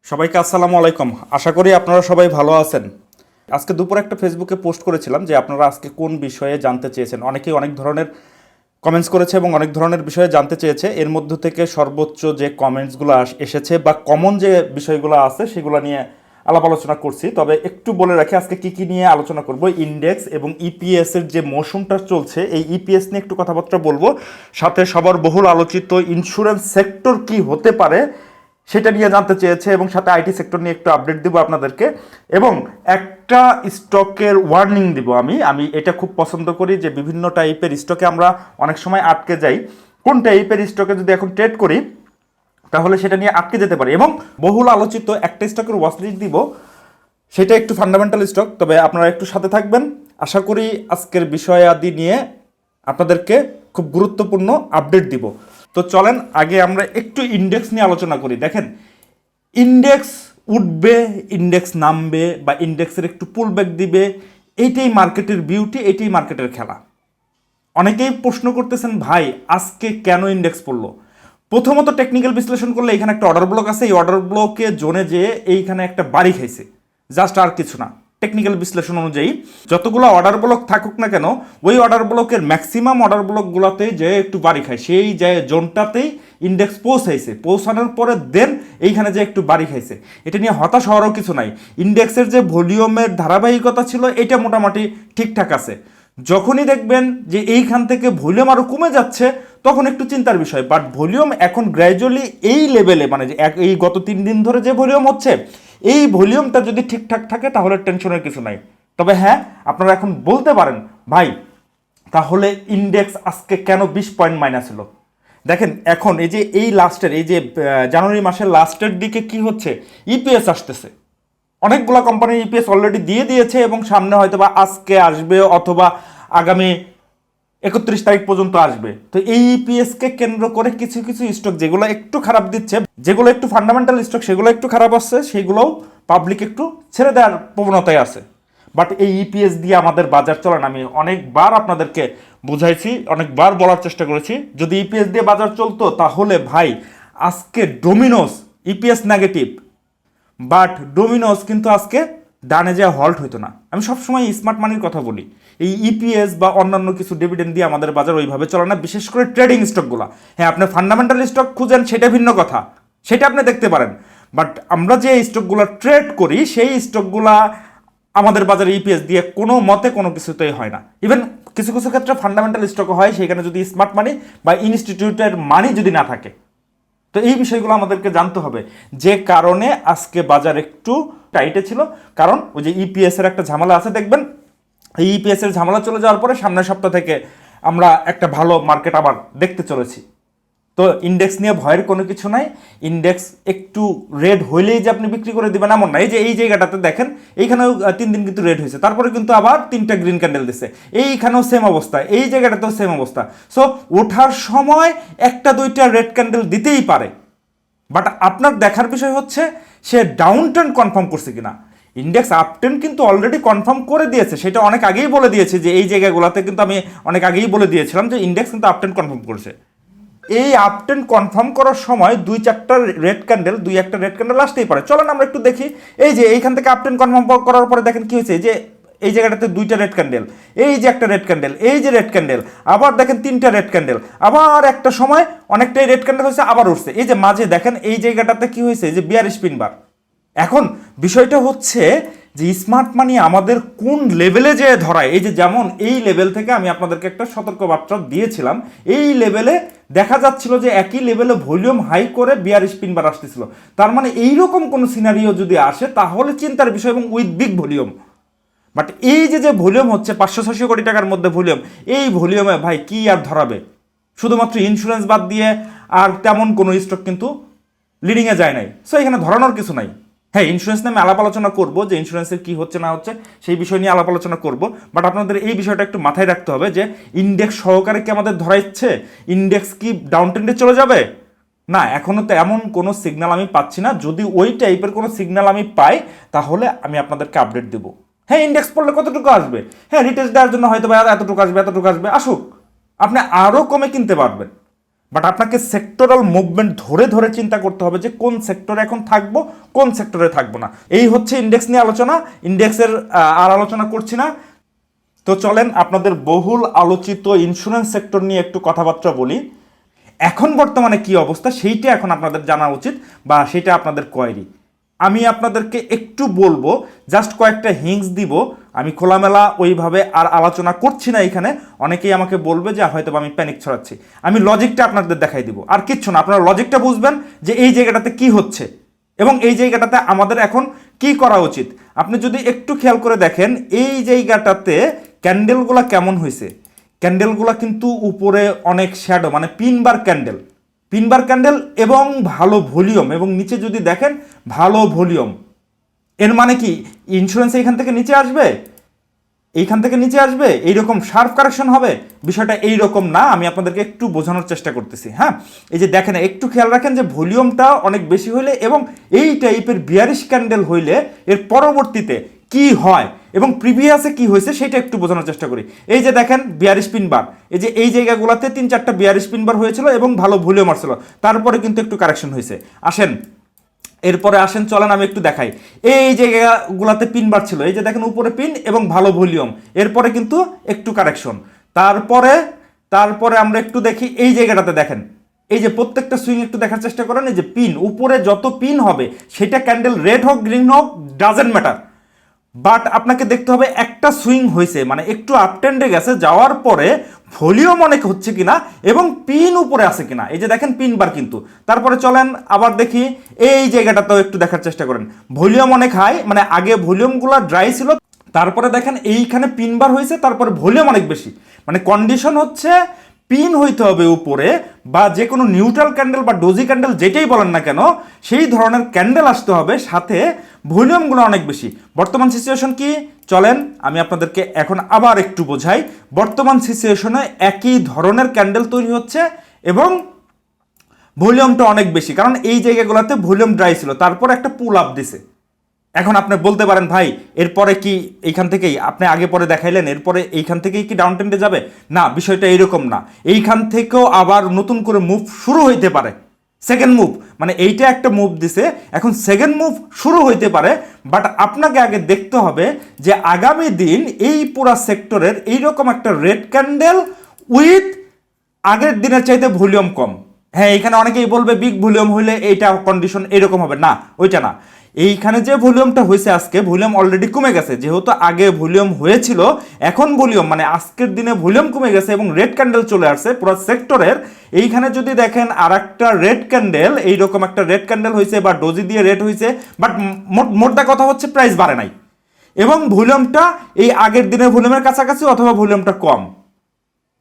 সবাইকে আসসালামু আলাইকুম। আশা করি আপনারা সবাই ভালো আছেন। আজকে দুপুরে একটা ফেসবুকে পোস্ট করেছিলাম যে আপনারা আজকে কোন বিষয়ে জানতে চেয়েছেন। অনেকেই অনেক ধরনের কমেন্টস করেছে এবং অনেক ধরনের বিষয়ে জানতে চেয়েছে। এর মধ্য থেকে সর্বোচ্চ যে কমেন্টসগুলো এসেছে বা কমন যে বিষয়গুলো আছে সেগুলো নিয়ে আলাপ আলোচনা করছি। তবে একটু বলে রাখি আজকে কি কি নিয়ে আলোচনা করব। ইন্ডেক্স এবং ইপিএস এর যে মৌসুমটা চলছে এই ইপিএস নিয়ে একটু কথাবার্তা বলবো, সাথে সবার বহুল আলোচিত ইন্স্যুরেন্স সেক্টর কি হতে পারে সেটা নিয়ে জানতে চেয়েছে এবং সাথে আইটি সেক্টর নিয়ে একটু আপডেট দিব আপনাদেরকে এবং একটা স্টকের ওয়ার্নিং দিব। আমি এটা খুব পছন্দ করি যে বিভিন্ন টাইপের স্টকে আমরা অনেক সময় আটকে যাই। কোন টাইপের স্টকে যদি এখন ট্রেড করি তাহলে সেটা নিয়ে আটকে যেতে পারি এবং বহুল আলোচিত একটা স্টকের ওয়াচলিস্ট দিব, সেটা একটু ফান্ডামেন্টাল স্টক। তবে আপনারা একটু সাথে থাকবেন। আশা করি আজকের বিষয়াদি নিয়ে আপনাদেরকে খুব গুরুত্বপূর্ণ আপডেট দিব। তো চলেন আগে আমরা একটু ইন্ডেক্স নিয়ে আলোচনা করি। দেখেন, ইন্ডেক্স উঠবে, ইন্ডেক্স নামবে বা ইন্ডেক্সের একটু পুল ব্যাক দিবে, এইটাই মার্কেটের বিউটি, এইটাই মার্কেটের খেলা। অনেকেই প্রশ্ন করতেছেন ভাই আজকে কেন ইন্ডেক্স পড়লো। প্রথমত টেকনিক্যাল বিশ্লেষণ করলে এখানে একটা অর্ডার ব্লক আছে, এই অর্ডার ব্লকে জোনে যে এইখানে একটা বাড়ি খাইছে, জাস্ট আর কিছু না। টেকনিক্যাল বিশ্লেষণ অনুযায়ী যতগুলো অর্ডার ব্লক থাকুক না কেন ওই অর্ডার ব্লকের ম্যাক্সিমাম অর্ডার ব্লকগুলোতে যে একটু বাড়ি খায়, সেই যে জোনটাতেই ইন্ডেক্স পৌঁছাইছে, পৌঁছানোর পরে দেন এইখানে যে একটু বাড়ি খাইছে। এটা নিয়ে হতাশ হওয়ারও কিছু নাই। ইন্ডেক্সের যে ভলিউমের ধারাবাহিকতা ছিল এটা মোটামুটি ঠিকঠাক আছে। যখনই দেখবেন যে এইখান থেকে ভলিউম আরও কমে যাচ্ছে তখন একটু চিন্তার বিষয়। বাট ভলিউম এখন গ্র্যাজুয়ালি এই লেভেলে, মানে যে এই গত 3 দিন ধরে যে ভলিউম হচ্ছে এই ভলিউমটা যদি ঠিকঠাক থাকে তাহলে টেনশনের কিছু নাই। তবে হ্যাঁ, আপনারা এখন বলতে পারেন ভাই তাহলে ইন্ডেক্স আজকে কেন 20 পয়েন্ট মাইনাস হলো। দেখেন এখন এই যে এই লাস্টের এই যে জানুয়ারি মাসের লাস্টের দিকে কি হচ্ছে, ইপিএস আসতেছে। অনেকগুলো কোম্পানির ইপিএস অলরেডি দিয়ে দিয়েছে এবং সামনে হয়তো বা আজকে আসবে অথবা আগামী 31 তারিখ পর্যন্ত আসবে। তো এই ইপিএসকে কেন্দ্র করে কিছু কিছু স্টক যেগুলো একটু খারাপ দিচ্ছে, যেগুলো একটু ফান্ডামেন্টাল স্টক সেগুলো একটু খারাপ আসছে, সেগুলোও পাবলিক একটু ছেড়ে দেওয়ার প্রবণতায় আছে। বাট এই ইপিএস দিয়ে আমাদের বাজার চলে না। আমি অনেকবার আপনাদেরকে বুঝাইছি, অনেকবার বলার চেষ্টা করেছি, যদি ইপিএস দিয়ে বাজার চলতো তাহলে ভাই আজকে Domino's EPS negative, but Domino's কিন্তু আজকে ডানে যা হল্ট হইতো না। আমি সবসময় স্মার্ট মানির কথা বলি। এই ইপিএস বা অন্যান্য কিছু ডিভিডেন্ড দিয়ে আমাদের বাজার ওইভাবে চলে না, বিশেষ করে ট্রেডিং স্টকগুলো। হ্যাঁ, আপনি ফান্ডামেন্টাল স্টক খুঁজেন সেটা ভিন্ন কথা, সেটা আপনি দেখতে পারেন। বাট আমরা যে স্টকগুলো ট্রেড করি সেই স্টকগুলা আমাদের বাজারে ইপিএস দিয়ে কোনো মতে কোনো কিছুতেই হয় না। ইভেন কিছু কিছু ক্ষেত্রে ফান্ডামেন্টাল স্টকও হয়, সেখানে যদি স্মার্ট মানি বা ইনস্টিটিউটের মানি যদি না থাকে। তো এই বিষয়গুলো আমাদেরকে জানতে হবে, যে কারণে আজকে বাজার একটু টাইটে ছিল। কারণ ওই যে ইপিএস এর একটা ঝামেলা আছে, দেখবেন এই ইপিএস এর ঝামেলা চলে যাওয়ার পরে সামনের সপ্তাহ থেকে আমরা একটা ভালো মার্কেট আবার দেখতে চলেছি। তো ইন্ডেক্স নিয়ে ভয়ের কোনো কিছু নাই। ইন্ডেক্স একটু রেড হইলেই যে আপনি বিক্রি করে দিবেন এমন না। এই যে এই জায়গাটাতে দেখেন, এইখানেও 3 দিন কিন্তু রেড হয়েছে, তারপরে কিন্তু আবার 3টা গ্রিন ক্যান্ডেল দিচ্ছে। এইখানেও সেম অবস্থা, এই জায়গাটাতেও সেম অবস্থা। সো ওঠার সময় 1টা 2টা রেড ক্যান্ডেল দিতেই পারে। বাট আপনার দেখার বিষয় হচ্ছে সে ডাউন ট্রেন্ড কনফার্ম করছে কিনা। ইন্ডেক্স আপ ট্রেন্ড কিন্তু অলরেডি কনফার্ম করে দিয়েছে, সেটা অনেক আগেই বলে দিয়েছে। যে এই জায়গাগুলোতে কিন্তু আমি অনেক আগেই বলে দিয়েছিলাম যে ইন্ডেক্স কিন্তু আপ ট্রেন্ড কনফার্ম করেছে। এই আপ ট্রেন্ড কনফার্ম করার সময় 2-4টা রেড ক্যান্ডেল, 2-1টা রেড ক্যান্ডেল আসতেই পারে। চলেন আমরা একটু দেখি। এই যে এইখান থেকে আপ ট্রেন্ড কনফার্ম করার পরে দেখেন কি হয়েছে, যে এই জায়গাটাতে 2টা রেড ক্যান্ডেল, এই যে একটা রেড ক্যান্ডেল, এই যে রেড ক্যান্ডেল, আবার দেখেন 3টা রেড ক্যান্ডেল, আবার একটা সময় অনেকটাই রেড ক্যান্ডেল হয়েছে, আবার উঠছে। এই যে মাঝে দেখেন এই জায়গাটাতে কি হয়েছে, যে বিয়ারিশ পিন বার। এখন বিষয়টা হচ্ছে যে স্মার্ট মানি আমাদের কোন লেভেলে যে ধরায়। এই যে যেমন এই লেভেল থেকে আমি আপনাদেরকে একটা সতর্কবার্তা দিয়েছিলাম, এই লেভেলে দেখা যাচ্ছিল যে একই লেভেলে ভলিউম হাই করে 42 পিন বার আসতেছিল। তার মানে এইরকম কোনো সিনারিও যদি আসে তাহলে চিন্তার বিষয়, এবং উইথ বিগ ভলিউম। বাট এই যে ভলিউম হচ্ছে 500-600 কোটি টাকার মধ্যে ভলিউম, এই ভলিউমে ভাই কি আর ধরাবে। শুধুমাত্র ইন্স্যুরেন্স বাদ দিয়ে আর তেমন কোনো স্টক কিন্তু লিডিংয়ে যায় নাই। সো এখানে ধরানোর কিছু নাই। হ্যাঁ, ইন্স্যুরেন্স নিয়ে আমি আলাপ আলোচনা করবো, যে ইন্স্যুরেন্সের কী হচ্ছে না হচ্ছে সেই বিষয় নিয়ে আলাপ আলোচনা করবো। বাট আপনাদের এই বিষয়টা একটু মাথায় রাখতে হবে যে ইন্ডেক্স সহকারে কি আমাদের ধরাইচ্ছে, ইন্ডেক্স কি ডাউন ট্রেন্ডে চলে যাবে না, এখনও তো এমন কোনো সিগন্যাল আমি পাচ্ছি না। যদি ওই টাইপের কোনো সিগন্যাল আমি পাই তাহলে আমি আপনাদেরকে আপডেট দেবো। হ্যাঁ, ইন্ডেক্স পড়লে কতটুকু আসবে, হ্যাঁ রিটেস্ট দেওয়ার জন্য হয়তো বা এতটুকু আসবে, এতটুকু আসবে, আসুক, আপনি আরও কমে কিনতে পারবেন। বাট আপনাকে সেক্টরাল মুভমেন্ট ধরে ধরে চিন্তা করতে হবে যে কোন সেক্টরে এখন থাকবো, কোন সেক্টরে থাকবো না। এই হচ্ছে ইন্ডেক্স নিয়ে আলোচনা। ইন্ডেক্সের আর আলোচনা করছি না। তো চলেন আপনাদের বহুল আলোচিত ইন্স্যুরেন্স সেক্টর নিয়ে একটু কথাবার্তা বলি। এখন বর্তমানে কি অবস্থা সেইটা এখন আপনাদের জানা উচিত, বা সেটা আপনাদের কোয়েরি। আমি আপনাদেরকে একটু বলবো, জাস্ট কয়েকটা হিংস দিব। আমি খোলামেলা ওইভাবে আর আলোচনা করছি না এখানে। অনেকেই আমাকে বলবে যে হয়তো আমি প্যানিক ছড়াচ্ছি। আমি লজিকটা আপনাদের দেখাই দিব, আর কিচ্ছু না। আপনারা লজিকটা বুঝবেন যে এই জায়গাটাতে কি হচ্ছে এবং এই জায়গাটাতে আমাদের এখন কি করা উচিত। আপনি যদি একটু খেয়াল করে দেখেন এই জায়গাটাতে ক্যান্ডেলগুলা কেমন হয়েছে। ক্যান্ডেলগুলা কিন্তু উপরে অনেক শ্যাডো, মানে পিনবার ক্যান্ডেল এবং ভালো ভলিউম, এবং নিচে যদি দেখেন ভালো ভলিউম। এর মানে কি ইন্স্যুরেন্স এইখান থেকে নিচে আসবে, এইখান থেকে নিচে আসবে, এইরকম শার্প কারেকশন হবে? বিষয়টা এইরকম না। আমি আপনাদেরকে একটু বোঝানোর চেষ্টা করতেছি। হ্যাঁ, এই যে দেখেন, একটু খেয়াল রাখেন যে ভলিউমটা অনেক বেশি হইলে এবং এই টাইপের বিয়ারিশ ক্যান্ডেল হইলে এর পরবর্তীতে কি হয় এবং প্রিভিয়াসে কি হয়েছে সেটা একটু বোঝানোর চেষ্টা করি। এই যে দেখেন বিয়ারিশ পিনবার, এই যে এই জায়গাগুলোতে 3-4টা বিয়ারিশ পিনবার হয়েছিল এবং ভালো ভলিউম আসছিল, তারপরে কিন্তু একটু কারেকশন হয়েছে। এরপরে আসেন, চলেন আমি একটু দেখাই। এই জায়গাগুলোতে পিন বার ছিল, এই যে দেখেন উপরে পিন এবং ভালো ভলিউম, এরপরে কিন্তু একটু কারেকশন। তারপরে আমরা একটু দেখি এই জায়গাটাতে দেখেন, এই যে প্রত্যেকটা সুইং একটু দেখার চেষ্টা করেন। এই যে পিন, উপরে যত পিন হবে সেটা ক্যান্ডেল রেড হোক গ্রিন হোক ডাজেন্ট ম্যাটার, বাট আপনাকে দেখতে হবে একটা সুইং হয়েছে, মানে একটু আপটেন্ডে গেছে, যাওয়ার পরে ভলিউম অনেক হচ্ছে কিনা এবং পিন উপরে আছে কিনা। এই যে দেখেন পিন বার কিন্তু। তারপরে চলেন আবার দেখি এই জায়গাটাতেও একটু দেখার চেষ্টা করেন, ভলিউম অনেক হাই, মানে আগে ভলিউমগুলো ড্রাই ছিল, তারপরে দেখেন এইখানে পিন বার হয়েছে, তারপরে ভলিউম অনেক বেশি। মানে কন্ডিশন হচ্ছে পিন হইতে হবে উপরে, বা যে কোনো নিউট্রাল ক্যান্ডেল বা ডোজি ক্যান্ডেল যেটাই বলেন না কেন, সেই ধরনের ক্যান্ডেল আসতে হবে, সাথে ভলিউমগুলো অনেক বেশি। বর্তমান সিচুয়েশন কি, চলেন আমি আপনাদেরকে এখন আবার একটু বোঝাই। বর্তমান সিচুয়েশনে একই ধরনের ক্যান্ডেল তৈরি হচ্ছে এবং ভলিউমটা অনেক বেশি, কারণ এই জায়গাগুলোতে ভলিউম ড্রাই ছিল, তারপর একটা পুল আপ দিছে। এখন আপনি বলতে পারেন ভাই এরপরে কি এইখান থেকেই আপনি আগে পরে দেখাইলেন, এরপরে এইখান থেকেই কি ডাউন ট্রেন্ডে যাবে? না, বিষয়টা এইরকম না। এইখান থেকেও আবার নতুন করে মুভ শুরু হইতে পারে, সেকেন্ড মুভ, মানে এইটা একটা মুভ দিছে, এখন সেকেন্ড মুভ শুরু হইতে পারে। বাট আপনাকে আগে দেখতে হবে যে আগামী দিন এই পুরা সেক্টরের এইরকম একটা রেড ক্যান্ডেল উইথ আগের দিনের চাইতে ভলিউম কম। হ্যাঁ, এখানে অনেকেই বলবে বিগ ভলিউম হইলে এইটা কন্ডিশন এরকম হবে, না ওইটা না। এইখানে যে ভলিউমটা হয়েছে আজকে, ভলিউম অলরেডি কমে গেছে, যেহেতু আগে ভলিউম হয়েছিল, এখন ভলিউম মানে আজকের দিনে ভলিউম কমে গেছে এবং রেড ক্যান্ডেল চলে আসছে পুরো সেক্টরের। এইখানে যদি দেখেন আর একটা রেড ক্যান্ডেল, এইরকম একটা রেড ক্যান্ডেল হয়েছে বা ডোজি দিয়ে রেড হয়েছে, বাট মোটটা কথা হচ্ছে প্রাইস বাড়ে নাই এবং ভলিউমটা এই আগের দিনের ভলিউমের কাছাকাছি অথবা ভলিউমটা কম।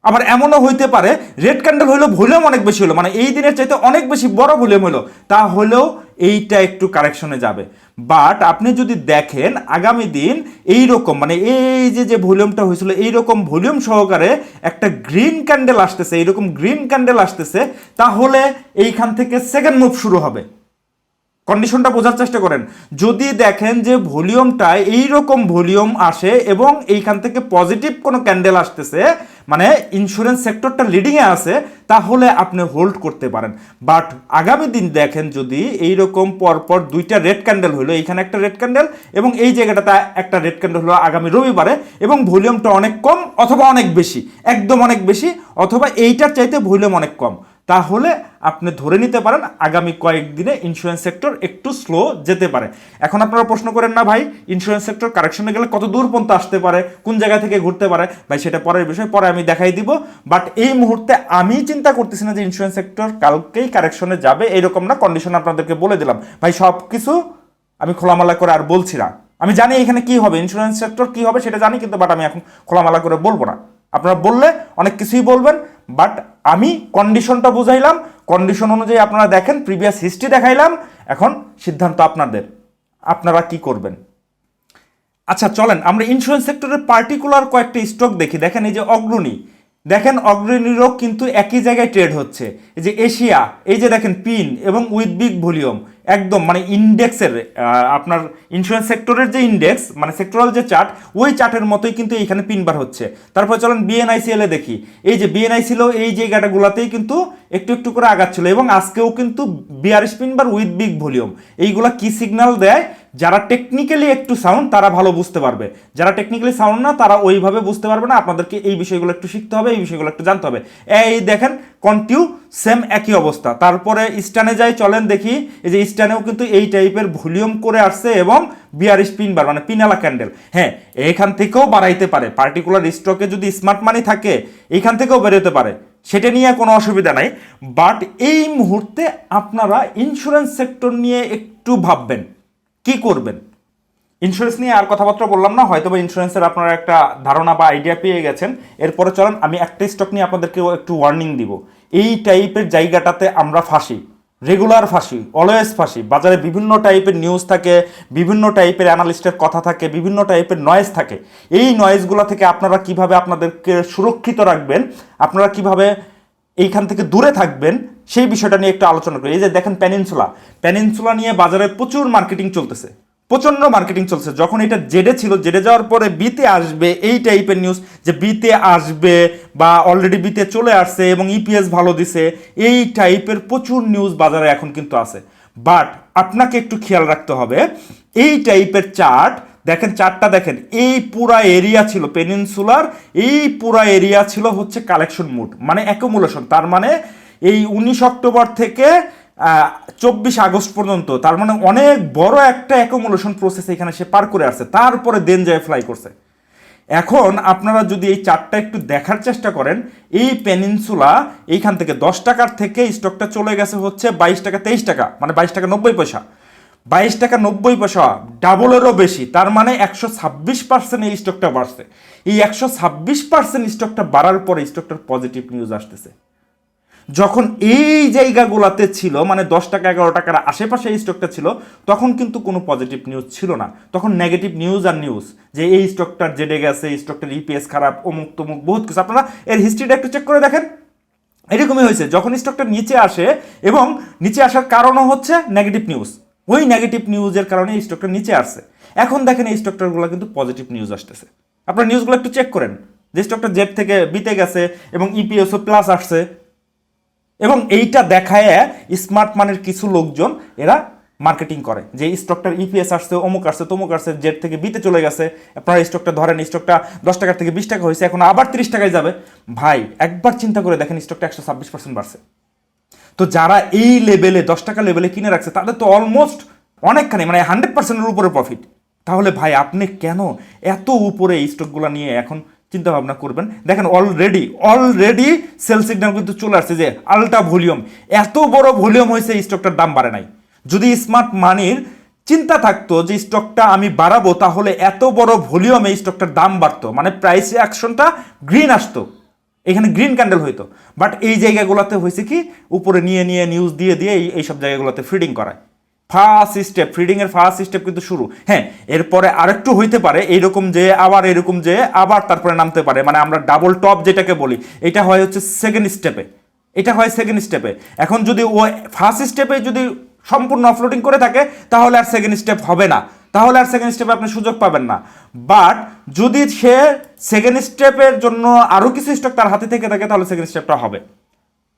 আবার এমনও হইতে পারে রেড ক্যান্ডেল হইলো ভলিউম অনেক বেশি হলো, মানে এই দিনের চাইতে অনেক বেশি বড় ভলিউম হলো, তাহলেও এইটা একটু কারেকশনে যাবে। বাট আপনি যদি দেখেন আগামী দিন এইরকম, মানে এই যে ভলিউমটা হয়েছিল এইরকম ভলিউম সহকারে একটা গ্রিন ক্যান্ডেল আসতেছে, এইরকম গ্রিন ক্যান্ডেল আসতেছে, তাহলে এইখান থেকে সেকেন্ড মুভ শুরু হবে। কন্ডিশনটা বোঝার চেষ্টা করেন। যদি দেখেন যে ভলিউমটা এইরকম ভলিউম আসে এবং এইখান থেকে পজিটিভ কোনো ক্যান্ডেল আসতেছে, মানে ইন্স্যুরেন্স সেক্টরটা লিডিংয়ে আছে, তাহলে আপনি হোল্ড করতে পারেন। বাট আগামী দিন দেখেন যদি এইরকম পরপর দুইটা রেড ক্যান্ডেল হলো, এইখানে একটা রেড ক্যান্ডেল এবং এই জায়গাটাতে একটা রেড ক্যান্ডেল হলো আগামী রবিবারে, এবং ভলিউমটা অনেক কম অথবা অনেক বেশি, একদম অনেক বেশি, অথবা এইটার চাইতে ভলিউম অনেক কম, তাহলে আপনি ধরে নিতে পারেন আগামী কয়েকদিনে ইন্স্যুরেন্স সেক্টর একটু স্লো যেতে পারে। এখন আপনারা প্রশ্ন করেন না ভাই ইন্স্যুরেন্স সেক্টর কারেকশনে গেলে কত দূর পর্যন্ত আসতে পারে, কোন জায়গা থেকে ঘুরতে পারে? ভাই সেটা পরের বিষয়, পরে আমি দেখাই দিব। বাট এই মুহূর্তে আমি চিন্তা করতেছি না যে ইন্স্যুরেন্স সেক্টর কালকেই কারেকশনে যাবে, এইরকম না। কন্ডিশন আপনাদেরকে বলে দিলাম ভাই, সব কিছু আমি খোলামেলা করে আর বলছি না। আমি জানি এখানে কি হবে, ইন্স্যুরেন্স সেক্টর কি হবে সেটা জানি, কিন্তু বাট আমি এখন খোলামেলা করে বলবো না। আপনারা বললে অনেক কিছুই বলবেন, বাট আমি কন্ডিশনটা বুঝাইলাম, কন্ডিশন অনুযায়ী আপনারা দেখেন, প্রিভিয়াস হিস্ট্রি দেখাইলাম, এখন সিদ্ধান্ত আপনাদের, আপনারা কি করবেন। আচ্ছা চলেন আমরা ইন্স্যুরেন্স সেক্টরের পার্টিকুলার কয়েকটা স্টক দেখি। দেখেন এই যে অগ্রণী, দেখেন অগ্রণীরও কিন্তু একই জায়গায় ট্রেড হচ্ছে। এই যে এশিয়া, এই যে দেখেন পিন এবং উইথ বিগ ভলিউম, একদম মানে ইন্ডেক্সের আপনার ইন্স্যুরেন্স সেক্টরের যে ইন্ডেক্স মানে সেক্টরাল যে চার্ট, ওই চার্টের মতোই কিন্তু এইখানে পিন বার হচ্ছে। তারপর চলেন বিএনআইসিএল এ দেখি, এই যে বিএনআইসিএল এই জায়গাটাগুলোতেই কিন্তু একটু একটু করে আগাচ্ছিল এবং আজকেও কিন্তু bearish pin bar with big volume. এইগুলা কি সিগন্যাল দেয়? যারা টেকনিক্যালি একটু সাউন্ড তারা ভালো বুঝতে পারবে, যারা টেকনিক্যালি সাউন্ড না তারা ওইভাবে বুঝতে পারবে না। আপনাদেরকে এই বিষয়গুলো একটু শিখতে হবে, এই বিষয়গুলো একটু জানতে হবে। এই দেখেন কন্টিউ সেম একই অবস্থা। তারপরে স্ট্যানে যাই, চলেন দেখি, এই যে স্ট্যানেও কিন্তু এই টাইপের ভলিউম করে আসছে এবং বিয়ারিশ পিন বার মানে পিনালা ক্যান্ডেল। হ্যাঁ, এখান থেকেও বাড়াইতে পারে, পার্টিকুলার স্টকে যদি স্মার্ট মানি থাকে এইখান থেকেও বেরোতে পারে, সেটা নিয়ে কোনো অসুবিধা নাই। বাট এই মুহূর্তে আপনারা ইন্স্যুরেন্স সেক্টর নিয়ে একটু ভাববেন কি করবেন। ইন্স্যুরেন্স নিয়ে আর কথাবার্তা বললাম না, হয়তো বা ইন্স্যুরেন্সের আপনারা একটা ধারণা বা আইডিয়া পেয়ে গেছেন। এরপরে চলেন আমি একটা স্টক নিয়ে আপনাদেরকে একটু ওয়ার্নিং দিব। এই টাইপের জায়গাটাতে আমরা ফাঁসি, রেগুলার ফাঁসি, অলওয়েজ ফাঁসি। বাজারে বিভিন্ন টাইপের নিউজ থাকে, বিভিন্ন টাইপের অ্যানালিস্টের কথা থাকে, বিভিন্ন টাইপের নয়েজ থাকে। এই নয়েজগুলো থেকে আপনারা কিভাবে আপনাদেরকে সুরক্ষিত রাখবেন, আপনারা কিভাবে এইখান থেকে দূরে থাকবেন, সেই বিষয়টা নিয়ে একটু আলোচনা করি। এই যে দেখেন প্যানিনসুলা নিয়ে বাজারে প্রচুর মার্কেটিং চলতেছে, প্রচন্ড মার্কেটিং চলছে। যখন এটা জেডে ছিল, জেডে যাওয়ার পরে বিতে আসবে এই টাইপের নিউজ, যে বিতে আসবে বা অলরেডি বিতে চলে আসছে এবং ইপিএস ভালো দিছে, এই টাইপের প্রচুর নিউজ বাজারে এখন কিন্তু আছে। বাট আপনাকে একটু খেয়াল রাখতে হবে, এই টাইপের চার্ট দেখেন, চার্টটা দেখেন, এই পুরা এরিয়া ছিল পেনিনসুলার, এই পুরা এরিয়া ছিল হচ্ছে কালেকশন মুড মানে অ্যাকুমুলেশন। তার মানে এই 19 অক্টোবর থেকে 24 আগস্ট পর্যন্ত, তার মানে অনেক বড় একটা অ্যাকুমুলেশন প্রসেস এখানে সে পার করে আসছে, তারপরে দেন যায় ফ্লাই করছে। এখন আপনারা যদি এই চার্টটা একটু দেখার চেষ্টা করেন, এই পেনিনসুলা এইখান থেকে 10 টাকার থেকে স্টকটা চলে গেছে হচ্ছে 22 টাকা 23 টাকা, মানে 22 টাকা 90 পয়সা, 22 টাকা 90 পয়সা, ডাবলেরও বেশি। তার মানে 126% এই স্টকটা বাড়ছে। এই 126% স্টকটা বাড়ার পরে স্টকটার পজিটিভ নিউজ আসতেছে। যখন এই জায়গাগুলোতে ছিল মানে 10 টাকা 11 টাকার আশেপাশে এই স্টকটা ছিল, তখন কিন্তু কোনো পজিটিভ নিউজ ছিল না, তখন নেগেটিভ নিউজ আর নিউজ, যে এই স্টকটার জেডে গেছে, এই স্টকটার ইপিএস খারাপ, অমুক তমুক বহুত কিছু। আপনারা এর হিস্ট্রিটা একটু চেক করে দেখেন, এরকমই হয়েছে। যখন স্টকটা নিচে আসে এবং নিচে আসার কারণও হচ্ছে নেগেটিভ নিউজ, ওই নেগেটিভ নিউজের কারণে এই স্টকটা নিচে আসছে। এখন দেখেন এই স্টকটারগুলো কিন্তু পজিটিভ নিউজ আসতেছে। আপনারা নিউজগুলো একটু চেক করেন, যে স্টকটা জেড থেকে বিতে গেছে এবং ইপিএসও প্লাস আসছে। এবং এইটা দেখায় স্মার্ট মানির কিছু লোকজন এরা মার্কেটিং করে, যে স্টকটার ইপিএস আসছে, অমুক আসছে, তমুক আসছে, জেড থেকে বিতে চলে গেছে, আপনারা স্টকটা ধরেন, স্টকটা 10 টাকা থেকে 20 টাকা হয়েছে, এখন আবার 30 টাকায় যাবে। ভাই একবার চিন্তা করে দেখেন, স্টকটা 126% বাড়ছে। তো যারা এই লেভেলে 10 টাকা লেভেলে কিনে রাখছে তাদের তো অলমোস্ট অনেকখানি মানে 100%-এর উপরে প্রফিট। তাহলে ভাই আপনি কেন এত উপরে এই স্টকগুলো নিয়ে এখন চিন্তা ভাবনা করবেন? দেখেন অলরেডি সেল সিগন্যাল কিন্তু চলে আসছে, যে আলট্রা ভলিউম, এত বড় ভলিউম হয়েছে, এই স্টকটার দাম বাড়ে নাই। যদি স্মার্ট মানির চিন্তা থাকতো যে স্টকটা আমি বাড়াবো, তাহলে এত বড় ভলিউমে এই স্টকটার দাম বাড়তো, মানে প্রাইস অ্যাকশনটা গ্রিন আসতো, এখানে গ্রিন ক্যান্ডেল হইতো। বাট এই জায়গাগুলোতে হয়েছে কি, উপরে নিয়ে নিয়ে নিউজ দিয়ে দিয়ে এইসব জায়গাগুলোতে ফিডিং করায়। ফার্স্ট স্টেপ, ফিডিংয়ের ফার্স্ট স্টেপ কিন্তু শুরু। হ্যাঁ, এরপরে আরেকটু হইতে পারে এইরকম যে আবার এরকম যে আবার তারপরে নামতে পারে, মানে আমরা ডাবল টপ যেটাকে বলি, এটা হয় হচ্ছে সেকেন্ড স্টেপে, এটা হয় সেকেন্ড স্টেপে। এখন যদি ও ফার্স্ট স্টেপে যদি সম্পূর্ণ অফলোডিং করে থাকে, তাহলে আর সেকেন্ড স্টেপ হবে না, তাহলে আর সেকেন্ড স্টেপে আপনি সুযোগ পাবেন না। বাট যদি সে সেকেন্ড স্টেপের জন্য আরও কিছু স্টক তার হাতে থেকে থাকে, তাহলে সেকেন্ড স্টেপটা হবে।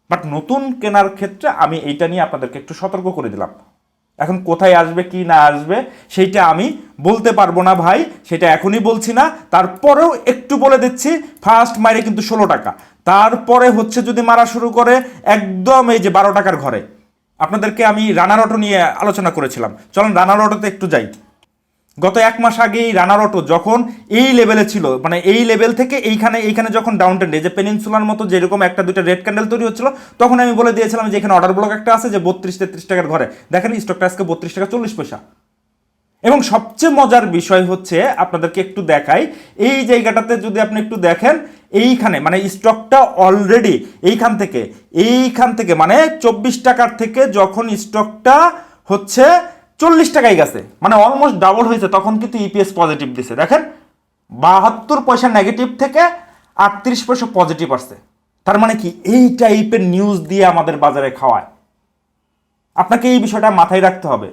বাট নতুন কেনার ক্ষেত্রে আমি এইটা নিয়ে আপনাদেরকে একটু সতর্ক করে দিলাম। এখন কোথায় আসবে কি না আসবে সেইটা আমি বলতে পারবো না ভাই, সেটা এখনই বলছি না। তারপরেও একটু বলে দিচ্ছি, ফার্স্ট মাইরে কিন্তু 16 টাকা, তারপরে হচ্ছে যদি মারা শুরু করে একদম এই যে 12 টাকার ঘরে। আপনাদেরকে আমি রানার অটো নিয়ে আলোচনা করেছিলাম, চলুন রানার অটোতে একটু যাই। গত 1 মাস আগে এই রানার অটো যখন এই লেভেলে ছিল, মানে এই লেভেল থেকে এইখানে যখন ডাউন ট্রেন্ডে, যে পেনিনসুলার মতো যেরকম একটা দুইটা রেড ক্যান্ডেল তৈরি হচ্ছিল, তখন আমি বলে দিয়েছিলাম যে এখানে অর্ডার ব্লক একটা আছে, যে 32-33 টাকার ঘরে। দেখেন স্টকটা আজকে 32 টাকা 40 পয়সা। এবং সবচেয়ে মজার বিষয় হচ্ছে, আপনাদেরকে একটু দেখাই, এই জায়গাটাতে যদি আপনি একটু দেখেন, এইখানে মানে স্টকটা অলরেডি এইখান থেকে মানে 24 টাকার থেকে যখন স্টকটা হচ্ছে 40 টাকায় গেছে, মানে অলমোস্ট ডাবল হয়েছে, তখন কিন্তু ইপিএস পজিটিভ দিছে। দেখেন 72 পয়সা নেগেটিভ থেকে 38 পয়সা পজিটিভ আসছে। তার মানে কি এই টাইপের নিউজ দিয়ে আমাদের বাজারে খাওয়ায়। আপনাকে এই বিষয়টা মাথায় রাখতে হবে।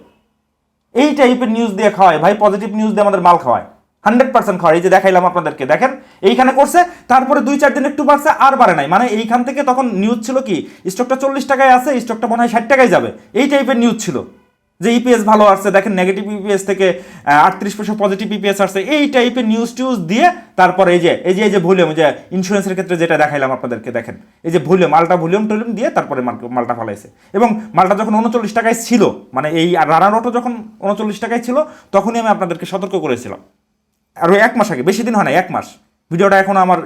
এই টাইপের নিউজ দিয়ে খাওয়ায় ভাই, পজিটিভ নিউজ দিয়ে আমাদের মাল খাওয়ায়, 100% খাওয়ায়। এই যে দেখাইলাম আপনাদেরকে, দেখেন এইখানে করছে, তারপরে 2-4 দিন একটু বাড়ছে, আর বাড়ে নাই। মানে এইখান থেকে তখন নিউজ ছিল কি স্টকটা 40 টাকায় আছে, স্টকটা মনে হয় 60 টাকায় যাবে, এই টাইপের নিউজ ছিল যে ইপিএস ভালো আসছে, দেখেন নেগেটিভ ইপিএস থেকে 38 পয়সা পজিটিভ ইপিএস আসছে, এই টাইপের নিউজ টিউজ দিয়ে তারপরে এই যে ভলিউম, যে ইন্স্যুরেন্সের ক্ষেত্রে যেটা দেখাইলাম আপনাদেরকে, দেখেন এই যে ভলিউম, মালটা ভলিউম টলিউম দিয়ে তারপরে মালটা ফালাইছে। এবং মালটা যখন 39 টাকায় ছিল, মানে এই রানার অটো যখন 39 টাকায় ছিল, তখনই আমি আপনাদেরকে সতর্ক করেছিলাম। আর ওই 1 মাস আগে, বেশি দিন হয় না, 1 মাস। ভিডিওটা এখন আমার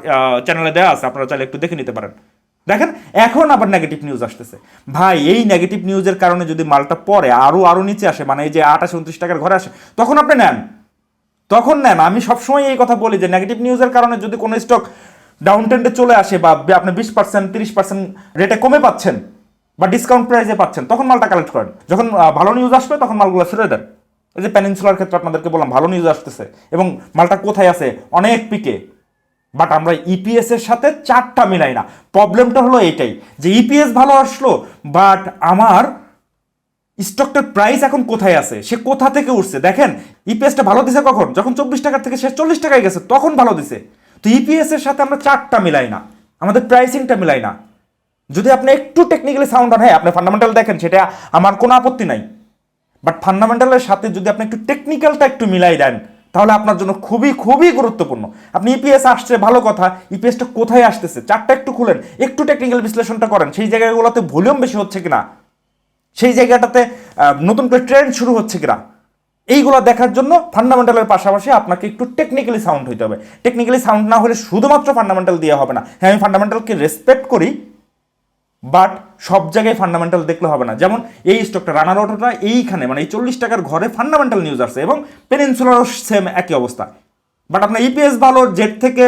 চ্যানেলে দেওয়া আছে, আপনারা চাইলে একটু দেখে নিতে পারেন। দেখেন এখন আবার নেগেটিভ নিউজ আসতেছে। ভাই এই নেগেটিভ নিউজের কারণে যদি মালটা পরে আরো নিচে আসে, মানে এই যে 28-29 টাকার ঘরে আসে, তখন আপনি নেন, তখন নেন। আমি সবসময় এই কথা বলি যে নেগেটিভ নিউজের কারণে যদি কোনো স্টক ডাউন ট্রেন্ডে চলে আসে, বা আপনি 20% 30% রেটে কমে পাচ্ছেন বা ডিসকাউন্ট প্রাইসে পাচ্ছেন, তখন মালটা কালেক্ট করেন। যখন ভালো নিউজ আসবে তখন মালগুলো ছেড়ে দেন। এই যে পেনিনসুলার ক্ষেত্রে আপনাদেরকে বললাম ভালো নিউজ আসতেছে এবং মালটা কোথায় আছে, অনেক পিকে, বাট আমরা ইপিএস এর সাথে চারটা মিলাই না। প্রবলেমটা হলো এইটাই যে ইপিএস ভালো আসলো, বাট আমার স্টকটার প্রাইস এখন কোথায় আছে, সে কোথা থেকে উঠছে। দেখেন ইপিএসটা ভালো দিছে কখন, যখন 24 টাকার থেকে সে 40 টাকায় গেছে, তখন ভালো দিছে। তো ইপিএস এর সাথে আমরা চারটা মিলাই না, আমাদের প্রাইসিংটা মিলাই না। যদি আপনি একটু টেকনিক্যালি সাউন্ড হন, হ্যাঁ আপনি ফান্ডামেন্টাল দেখেন, সেটা আমার কোনো আপত্তি নাই, বাট ফান্ডামেন্টালের সাথে যদি আপনি একটু টেকনিক্যালটা একটু মিলাই দেন, তাহলে আপনার জন্য খুবই খুবই গুরুত্বপূর্ণ। আপনি ইপিএস আসছে ভালো কথা, ইপিএসটা কোথায় আসতেছে চারটা একটু খুলেন, একটু টেকনিক্যাল বিশ্লেষণটা করেন, সেই জায়গাগুলোতে ভলিউম বেশি হচ্ছে কিনা, সেই জায়গাটাতে নতুন করে ট্রেন্ড শুরু হচ্ছে কিনা, এইগুলো দেখার জন্য ফান্ডামেন্টালের পাশাপাশি আপনাকে একটু টেকনিক্যালি সাউন্ড হইতে হবে। টেকনিক্যালি সাউন্ড না হলে শুধুমাত্র ফান্ডামেন্টাল দিয়ে হবে না। হ্যাঁ আমি ফান্ডামেন্টালকে রেসপেক্ট করি, বাট সব জায়গায় ফান্ডামেন্টাল দেখলে হবে না। যেমন এই স্টকটা রানার অটোটা এইখানে, মানে এই 40 টাকার ঘরে ফান্ডামেন্টাল নিউজ আসছে, এবং পেনিনসুলারও সেম একই অবস্থা। বাট আপনার ইপিএস ভালো, জেড থেকে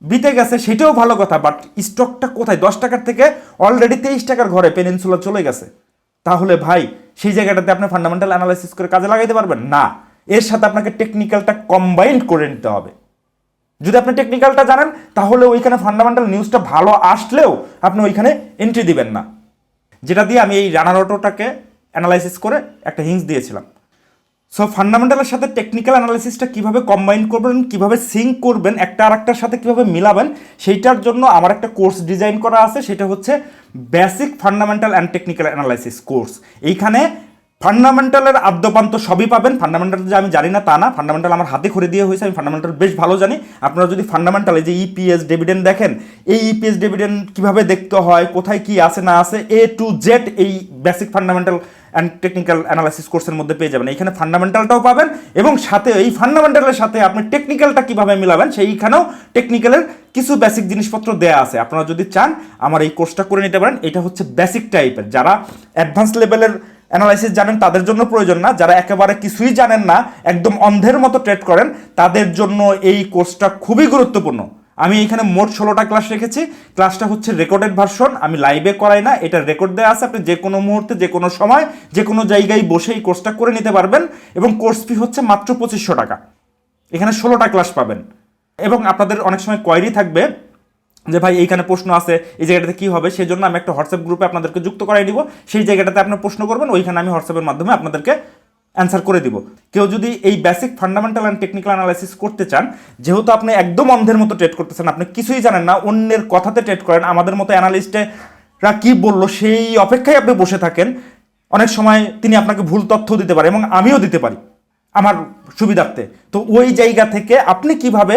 বিতে গেছে, সেটাও ভালো কথা, বাট স্টকটা কোথায়, 10 টাকার থেকে অলরেডি 23 টাকার ঘরে পেনিনসুলার চলে গেছে। তাহলে ভাই সেই জায়গাটাতে আপনি ফান্ডামেন্টাল অ্যানালাইসিস করে কাজে লাগাইতে পারবেন না, এর সাথে আপনাকে টেকনিক্যালটা কম্বাইন্ড করে নিতে হবে। যদি আপনি টেকনিক্যালটা জানেন, তাহলে ওইখানে ফান্ডামেন্টাল নিউজটা ভালো আসলেও আপনি ওইখানে এন্ট্রি দিবেন না, যেটা দিয়ে আমি এই রানার অটোটাকে অ্যানালাইসিস করে একটা হিংস দিয়েছিলাম। সো ফান্ডামেন্টালের সাথে টেকনিক্যাল অ্যানালাইসিসটা কীভাবে কম্বাইন করবেন, কীভাবে সিঙ্ক করবেন, একটা আরেকটার সাথে কীভাবে মিলাবেন, সেইটার জন্য আমার একটা কোর্স ডিজাইন করা আছে। সেটা হচ্ছে basic fundamental and technical analysis course. এইখানে ফান্ডামেন্টালের আদ্যপান্ত সবই পাবেন। ফান্ডামেন্টাল যে আমি জানি না তা না, ফান্ডামেন্টাল আমার হাতে করে দিয়ে হয়েছে, আমি ফান্ডামেন্টাল বেশ ভালো জানি। আপনারা যদি ফান্ডামেন্টাল এই যে ইপিএস ডিভিডেন্ড দেখেন, এই ইপিএস ডিভিডেন্ড কীভাবে দেখতে হয়, কোথায় কি আছে না আছে, A to Z এই basic fundamental and technical analysis কোর্সের মধ্যে পেয়ে যাবেন। এইখানে ফান্ডামেন্টালটাও পাবেন, এবং সাথে এই ফান্ডামেন্টালের সাথে আপনি টেকনিক্যালটা কীভাবে মিলাবেন, সেইখানেও টেকনিক্যালের কিছু বেসিক জিনিসপত্র দেওয়া আছে। আপনারা যদি চান আমার এই কোর্সটা করে নিতে পারেন। এটা হচ্ছে বেসিক টাইপের, যারা অ্যাডভান্স লেভেলের অ্যানালাইসিস জানেন তাদের জন্য প্রয়োজন না, যারা একেবারে কিছুই জানেন না, একদম অন্ধের মতো ট্রেড করেন, তাদের জন্য এই কোর্সটা খুবই গুরুত্বপূর্ণ। আমি এখানে মোট 16টা ক্লাস রেখেছি। ক্লাসটা হচ্ছে রেকর্ডেড ভার্সন, আমি লাইভে করাই না, এটা রেকর্ড দেওয়া আছে। আপনি যে কোনো মুহূর্তে, যে কোনো সময়, যে কোনো জায়গায় বসে এই কোর্সটা করে নিতে পারবেন, এবং কোর্স ফি হচ্ছে মাত্র 2500 টাকা। এখানে 16টা ক্লাস পাবেন, এবং আপনাদের অনেক সময় কোয়েরি থাকবে যে ভাই এইখানে প্রশ্ন আছে, এই জায়গাটাতে কী হবে, সেই জন্য আমি একটা হোয়াটসঅ্যাপ গ্রুপে আপনাদেরকে যুক্ত করাই দিব। সেই জায়গাটাতে আপনি প্রশ্ন করবেন, ওইখানে আমি হোয়াটসঅ্যাপের মাধ্যমে আপনাদেরকে অ্যান্সার করে দিব। কেউ যদি এই basic fundamental and technical analysis করতে চান, যেহেতু আপনি একদম অন্ধের মতো ট্রেড করতেছেন, আপনি কিছুই জানেন না, অন্যের কথাতে ট্রেড করেন, আমাদের মতো অ্যানালিস্টেরা কী বললো সেই অপেক্ষায় আপনি বসে থাকেন, অনেক সময় তিনি আপনাকে ভুল তথ্য দিতে পারে, এবং আমিও দিতে পারি আমার সুবিধার্থে। তো ওই জায়গা থেকে আপনি কিভাবে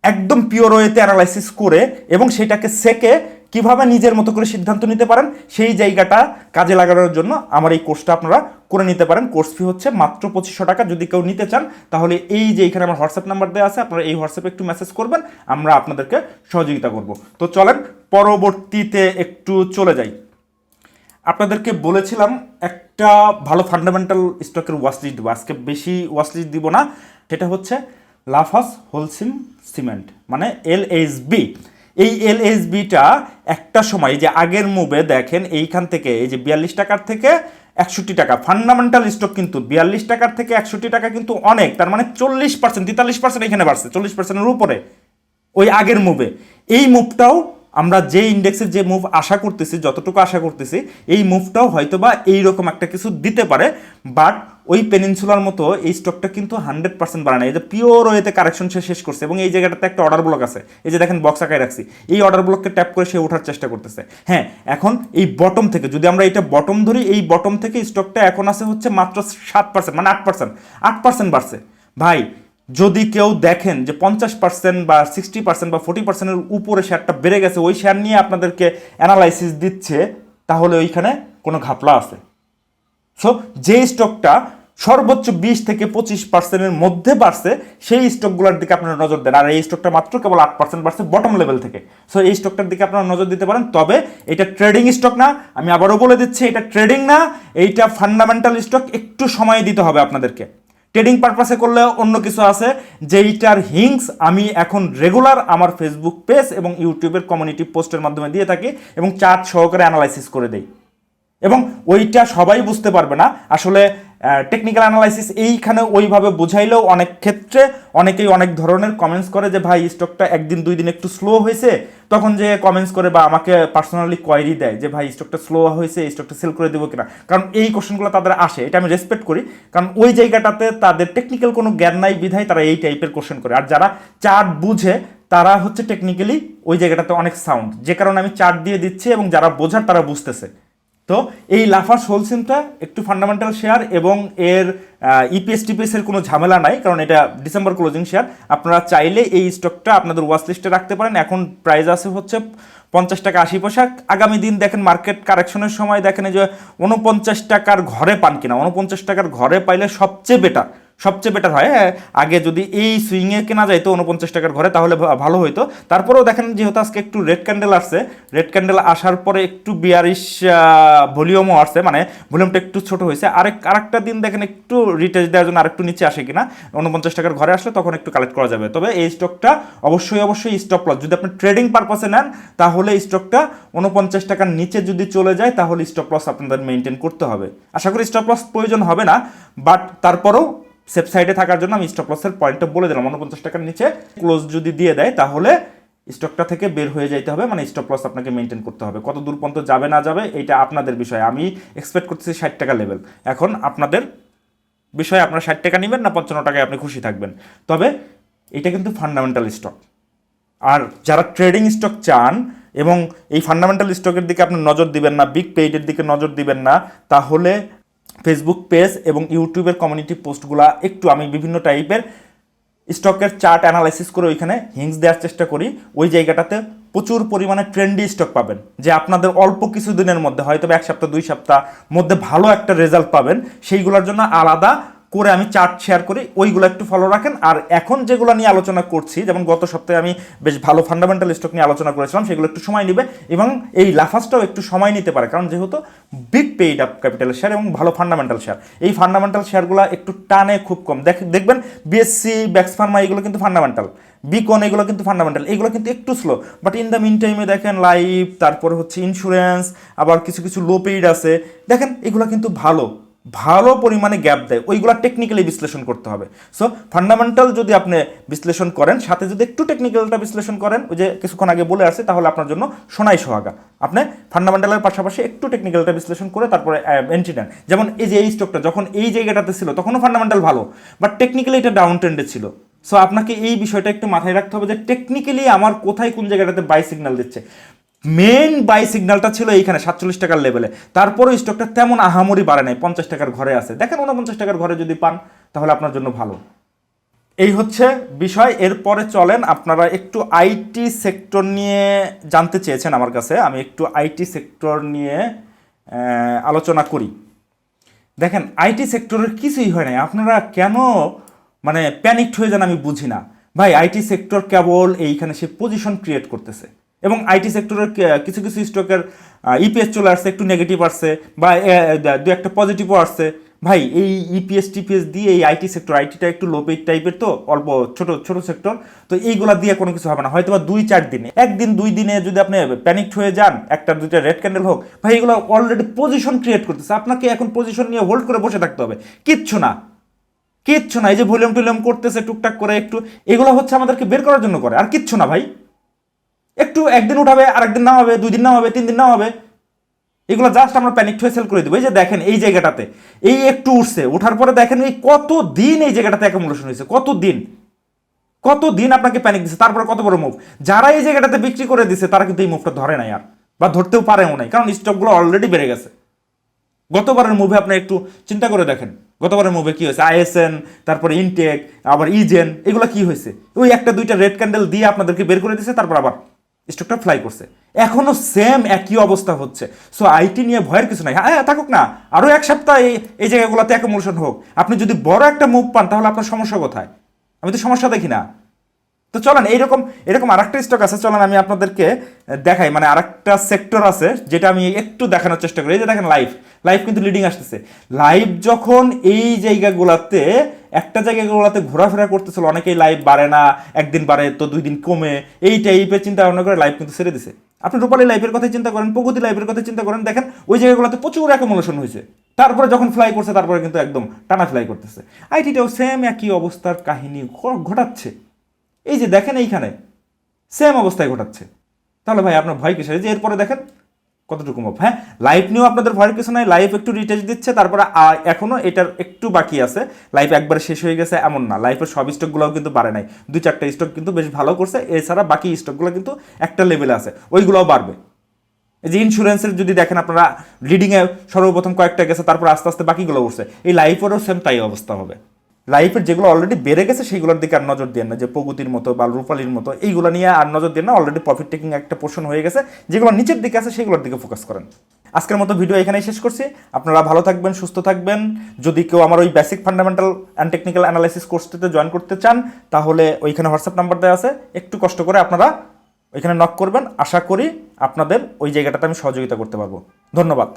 একদম পিওর ওয়েতে অ্যানালাইসিস করে এবং সেটাকে সেকে কিভাবে নিজের মতো করে সিদ্ধান্ত নিতে পারেন, সেই জায়গাটা কাজে লাগানোর জন্য আমার এই কোর্সটা আপনারা করে নিতে পারেন। কোর্স ফি হচ্ছে মাত্র 2500 টাকা। যদি কেউ নিতে চান, তাহলে এই যে এখানে আমার হোয়াটসঅ্যাপ নাম্বার দেওয়া আছে, আপনারা এই হোয়াটসঅ্যাপে একটু মেসেজ করবেন, আমরা আপনাদেরকে সহযোগিতা করব। তো চলেন পরবর্তীতে একটু চলে যাই। আপনাদেরকে বলেছিলাম একটা ভালো ফান্ডামেন্টাল স্টকের ওয়াচলিস্ট দেবো, আজকে বেশি ওয়াচলিস্ট দিব না। সেটা হচ্ছে লাফার্জ হোলসিম সিমেন্ট, মানে LHB। এই LHBটা একটা সময় যে আগের মুভে দেখেন, এইখান থেকে এই যে 42 টাকার থেকে 61 টাকা ফান্ডামেন্টাল স্টক, কিন্তু 42 টাকার থেকে 61 টাকা কিন্তু অনেক, তার মানে 40% 43% এখানে বাড়ছে, 40%-এর উপরে। ওই আগের মুভে। এই মুভটাও আমরা যে ইন্ডেক্সের যে মুভ আশা করতেছি, যতটুকু আশা করতেছি, এই মুভটাও হয়তো বা এইরকম একটা কিছু দিতে পারে। বাট ওই পেনিনসুলার মতো এই স্টকটা কিন্তু 100% বাড়ে না। এই যে পিওর ওয়েতে কারেকশন সে শেষ করছে এবং এই জায়গাটাতে একটা অর্ডার ব্লক আছে, এই যে দেখেন বক্স আকারে রাখছি, এই অর্ডার ব্লককে ট্যাপ করে সে ওঠার চেষ্টা করতেছে। হ্যাঁ, এখন এই বটম থেকে যদি আমরা এটা বটম ধরি, এই বটম থেকে স্টকটা এখন আছে হচ্ছে মাত্র 7%, মানে 8% বাড়ছে। ভাই যদি কেউ দেখেন যে 50% বা 60% বা 40%-এর উপরে শেয়ারটা বেড়ে গেছে, ওই শেয়ার নিয়ে আপনাদেরকে অ্যানালাইসিস দিচ্ছে, তাহলে ওইখানে কোনো ঘাপলা আছে। সো যে স্টকটা সর্বোচ্চ 20-25%-এর মধ্যে বাড়ছে, সেই স্টকগুলোর দিকে আপনারা নজর দেন। আর এই স্টকটা মাত্র কেবল 8% বাড়ছে বটম লেভেল থেকে। সো এই স্টকটার দিকে আপনারা নজর দিতে পারেন। তবে এটা ট্রেডিং স্টক না, আমি আবারও বলে দিচ্ছি, এটা ট্রেডিং না, এইটা ফান্ডামেন্টাল স্টক। একটু সময় দিতে হবে আপনাদেরকে। ট্রেডিং পারপাসে করলে অন্য কিছু আছে, যেইটার হিংস আমি এখন রেগুলার আমার ফেসবুক পেজ এবং ইউটিউবের কমিউনিটি পোস্টের মাধ্যমে দিয়ে থাকি এবং চার্ট সহকারে অ্যানালাইসিস করে দেই। এবং ওইটা সবাই বুঝতে পারবে না আসলে। টেকনিক্যাল অ্যানালাইসিস এইখানে ওইভাবে বুঝাইলেও অনেক ক্ষেত্রে অনেকেই অনেক ধরনের কমেন্টস করে যে ভাই স্টকটা একদিন দুই দিন একটু স্লো হয়েছে, তখন যে কমেন্টস করে বা আমাকে পার্সোনালি কোয়ারি দেয় যে ভাই স্টকটা স্লো হয়েছে, স্টকটা সেল করে দেবো কিনা। কারণ এই কোশ্চেনগুলো তাদের আসে, এটা আমি রেসপেক্ট করি, কারণ ওই জায়গাটাতে তাদের টেকনিক্যাল কোনো জ্ঞান নাই বিধায় তারা এই টাইপের কোশ্চেন করে। আর যারা চার্ট বুঝে তারা হচ্ছে টেকনিক্যালি ওই জায়গাটাতে অনেক সাউন্ড, যে কারণে আমি চার্ট দিয়ে দিচ্ছি এবং যারা বোঝার তারা বুঝতেছে। তো এই লাফার্জ হোলসেমটা একটু ফান্ডামেন্টাল শেয়ার এবং এর ইপিএস টিপিএস এর কোনো ঝামেলা নাই, কারণ এটা ডিসেম্বর ক্লোজিং শেয়ার। আপনারা চাইলে এই স্টকটা আপনাদের ওয়াচ লিস্টে রাখতে পারেন। এখন প্রাইস আছে হচ্ছে 50 টাকা 80 পয়সা। আগামী দিন দেখেন মার্কেট কারেকশনের সময় দেখেন যে 49 টাকার ঘরে পান কিনা। 49 টাকার ঘরে পাইলে সবচেয়ে বেটার হয়। আগে যদি এই সুইংয়ে কেনা যায় তো 49 টাকার ঘরে, তাহলে ভালো হইতো। তারপরেও দেখেন যেহেতু আজকে একটু রেড ক্যান্ডেল আসছে, রেড ক্যান্ডেল আসার পরে একটু বিয়ারিশ ভলিউমও আসছে, মানে ভলিউমটা একটু ছোট হয়েছে। আরেকটা দিন দেখেন একটু রিটেস্ট দেওয়ার জন্য আরেকটু নিচে আসে কিনা, 49 টাকার ঘরে আসলে তখন একটু কালেক্ট করা যাবে। তবে এই স্টকটা অবশ্যই স্টপ লস, যদি আপনি ট্রেডিং পারপাসে নেন তাহলে স্টকটা 49 টাকার নিচে যদি চলে যায় তাহলে স্টপ লস আপনাদের মেনটেন করতে হবে। আশা করি স্টপ লস প্রয়োজন হবে না, বাট তারপরেও সেফ সাইডে থাকার জন্য আমি স্টপ লসের পয়েন্টটা বলে দিলাম। 49 টাকার নিচে ক্লোজ যদি দিয়ে দেয় তাহলে স্টকটা থেকে বের হয়ে যাইতে হবে, মানে স্টপ লস আপনাকে মেনটেন করতে হবে। কত দূর পর্যন্ত যাবে না যাবে এটা আপনাদের বিষয়। আমি এক্সপেক্ট করতেছি 60 টাকা লেভেল। এখন আপনাদের বিষয়ে আপনারা 60 টাকা নেবেন না 55 টাকায় আপনি খুশি থাকবেন। তবে এটা কিন্তু ফান্ডামেন্টাল স্টক। আর যারা ট্রেডিং স্টক চান এবং এই ফান্ডামেন্টাল স্টকের দিকে আপনি নজর দিবেন না, বিগ পেইডের দিকে নজর দিবেন না, তাহলে ফেসবুক পেজ এবং ইউটিউবের কমিউনিটি পোস্টগুলা একটু আমি বিভিন্ন টাইপের স্টকের চার্ট অ্যানালাইসিস করে ওইখানে হিংস দেওয়ার চেষ্টা করি। ওই জায়গাটাতে প্রচুর পরিমাণে ট্রেন্ডি স্টক পাবেন, যে আপনাদের অল্প কিছু দিনের মধ্যে হয়তো 1 সপ্তাহ 2 সপ্তাহ মধ্যে ভালো একটা রেজাল্ট পাবেন। সেইগুলোর জন্য আলাদা করে আমি চার্ট শেয়ার করি, ওইগুলো একটু ফলো রাখেন। আর এখন যেগুলো নিয়ে আলোচনা করছি, যেমন গত সপ্তাহে আমি বেশ ভালো ফান্ডামেন্টাল স্টক নিয়ে আলোচনা করেছিলাম, সেগুলো একটু সময় নেবে এবং এই লাফার্জটাও একটু সময় নিতে পারে, কারণ যেহেতু বিগ পেইড আপ ক্যাপিটালের শেয়ার এবং ভালো ফান্ডামেন্টাল শেয়ার। এই ফান্ডামেন্টাল শেয়ারগুলো একটু টানে খুব কম। দেখবেন বিএসসি, ব্যাক্স ফার্মা এগুলো কিন্তু ফান্ডামেন্টাল, বিকন এগুলো কিন্তু ফান্ডামেন্টাল, এগুলো কিন্তু একটু slow. But in the mean টাইমে দেখেন লাইফ, তারপরে হচ্ছে ইন্স্যুরেন্স, আবার কিছু লো পেইড আছে, দেখেন এগুলো কিন্তু ভালো পরিমাণে গ্যাপ দেয়। ওইগুলো টেকনিক্যালি বিশ্লেষণ করতে হবে। সো ফান্ডামেন্টাল যদি আপনি বিশ্লেষণ করেন, সাথে যদি একটু টেকনিক্যালটা বিশ্লেষণ করেন, ওই যে কিছুক্ষণ আগে বলে আসছে, তাহলে আপনার জন্য সোনাই সোহাগা। আপনি ফান্ডামেন্টালের পাশাপাশি একটু টেকনিক্যালটা বিশ্লেষণ করে তারপরে এন্ট্রি নেন। যেমন এই যে এই স্টকটা যখন এই জায়গাটাতে ছিল তখনও ফান্ডামেন্টাল ভালো, বাট টেকনিক্যালি এটা ডাউন ট্রেন্ডে ছিল। সো আপনাকে এই বিষয়টা একটু মাথায় রাখতে হবে যে টেকনিক্যালি আমার কোথায় কোন জায়গাটাতে বাই সিগন্যাল দিচ্ছে। মেন বাই সিগন্যালটা ছিল এইখানে 47 টাকার লেভেলে, তারপরেও স্টকটা তেমন আহামরি বাড়ে নাই, 50 টাকার ঘরে আছে। দেখেন 49 টাকার ঘরে যদি পান তাহলে আপনার জন্য ভালো। এই হচ্ছে বিষয়। এরপরে চলেন, আপনারা একটু আইটি সেক্টর নিয়ে জানতে চেয়েছেন আমার কাছে, আমি একটু আইটি সেক্টর নিয়ে আলোচনা করি। দেখেন আইটি সেক্টরের কিছুই হয় নাই, আপনারা কেন মানে প্যানিকড হয়ে যান আমি বুঝি না। ভাই আইটি সেক্টর কেবল এইখানে সে পজিশন ক্রিয়েট করতেছে এবং আইটি সেক্টরের কিছু স্টকের ইপিএস চলে আসছে, একটু নেগেটিভ আসছে বা দু একটা পজিটিভও আসছে। ভাই এই ইপিএস টিপিএস দিয়ে এই আইটি সেক্টর, আইটিটা একটু লো পেইড টাইপের, তো অল্প ছোট সেক্টর, তো এইগুলা দিয়ে কোনো কিছু হবে না। হয়তো বা 2-4 দিনে, একদিন 2 দিনে যদি আপনি প্যানিকড হয়ে যান, একটা দুইটা রেড ক্যান্ডেল হোক, ভাই এগুলো অলরেডি পজিশন ক্রিয়েট করতেছে। আপনাকে এখন পজিশন নিয়ে হোল্ড করে বসে থাকতে হবে, কিচ্ছু না। কিচ্ছু না। এই যে ভলিউম টলিউম করতেছে টুকটাক করে একটু, এগুলো হচ্ছে আমাদেরকে বের করার জন্য করে, আর কিচ্ছু না ভাই। একটু একদিন উঠাবে, আরেকদিন নামাবে, 2 দিন নামাবে, 3 দিন নামাবে, এগুলো জাস্ট আমরা প্যানিক হয়ে সেল করে দেবো। এই যে দেখেন এই জায়গাটাতে এই একটু উঠছে, ওঠার পরে দেখেন এই কত দিন এই জায়গাটাতে অ্যাকুমুলেশন হয়েছে, কত দিন আপনাকে প্যানিক দিচ্ছে, তারপরে কত বড় মুভ। যারা এই জায়গাটাতে বিক্রি করে দিচ্ছে তারা কিন্তু এই মুভটা ধরে নাই আর, বা ধরতেও পারেও নাই, কারণ স্টকগুলো অলরেডি বেড়ে গেছে। গতবারের মুভে আপনি একটু চিন্তা করে দেখেন, গতবারের মুভে কি হয়েছে, আইএসএন, তারপরে ইনটেক, আবার ইজেন, এগুলো কি হয়েছে, ওই একটা দুইটা রেড ক্যান্ডেল দিয়ে আপনাদেরকে বের করে দিচ্ছে, তারপর আবার স্টকটা ফ্লাই করছে। এখনো সেম একই অবস্থা হচ্ছে। সো আইটি নিয়ে ভয়ের কিছু নাই। হ্যাঁ থাকুক না, আরো 1 সপ্তাহ এই জায়গাগুলোতে অ্যাকুমুলেশন হোক, আপনি যদি বড় একটা মুভ পান তাহলে আপনার সমস্যা কোথায়? আমি তো সমস্যা দেখি না। তো চলেন এরকম আরেকটা স্টক আছে, চলেন আমি আপনাদেরকে দেখাই, মানে আরেকটা সেক্টর আছে যেটা আমি একটু দেখানোর চেষ্টা করি। এই যে দেখেন লাইভ কিন্তু লিডিং আসতেছে। লাইভ যখন এই জায়গাগুলোতে একটা জায়গাগুলোতে ঘোরাফেরা করতেছিল, অনেকেই লাইভ বাড়ে না, একদিন বাড়ে তো 2 দিন কমে, এই টাইপের চিন্তা ভাবনা করে লাইভ কিন্তু ছেড়ে দিছে। আপনি রূপালী লাইভের কথা চিন্তা করেন, প্রগতি লাইভের কথা চিন্তা করেন, দেখেন ওই জায়গাগুলোতে প্রচুর অ্যাকুমুলেশন হয়েছে, তারপরে যখন ফ্লাই করছে তারপরে কিন্তু একদম টানা ফ্লাই করতেছে। আইটিটাও সেম একই অবস্থার কাহিনী ঘটাচ্ছে। এই যে দেখেন এইখানে সেম অবস্থায় ঘটাচ্ছে। তাহলে ভাই আপনার ভয় কিসের? যে এরপরে দেখেন কতটুকু মুভ। হ্যাঁ, লাইভ নিয়েও আপনাদের ভয়ের কিছু নাই, লাইভ একটু রিটেস্ট দিচ্ছে, তারপরে এখনো এটার একটু বাকি আছে। লাইভ একবার শেষ হয়ে গেছে এমন না, লাইভের সব স্টকগুলোও কিন্তু বাড়ে নাই, 2-4টা স্টক কিন্তু বেশ ভালো করছে, এছাড়া বাকি স্টকগুলো কিন্তু একটা লেভেলে আছে, ওইগুলোও বাড়বে। এই যে ইন্স্যুরেন্সের যদি দেখেন আপনারা, লিডিংয়ে সর্বপ্রথম কয়েকটা গেছে, তারপর আস্তে আস্তে বাকিগুলো উঠছে। এই লাইফেরও সেম তাই অবস্থা হবে। লাইফের যেগুলো অলরেডি বেড়ে গেছে সেইগুলোর দিকে আর নজর দিয়ে না, যে প্রগতির মতো বা রূপালীর মতো এইগুলো নিয়ে আর নজর দিয়ে না, অলরেডি প্রফিট টেকিং একটা পোর্শন হয়ে গেছে। যেগুলো নিচের দিকে আছে সেগুলোর দিকে ফোকাস করেন। আজকের মতো ভিডিও এখানেই শেষ করছি। আপনারা ভালো থাকবেন, সুস্থ থাকবেন। যদি কেউ আমার ওই basic fundamental and technical analysis কোর্সটিতে জয়েন করতে চান, তাহলে ওইখানে হোয়াটসঅ্যাপ নাম্বার দেওয়া আছে, একটু কষ্ট করে আপনারা ওইখানে নক করবেন। আশা করি আপনাদের ওই জায়গাটাতে আমি সহযোগিতা করতে পারবো। ধন্যবাদ।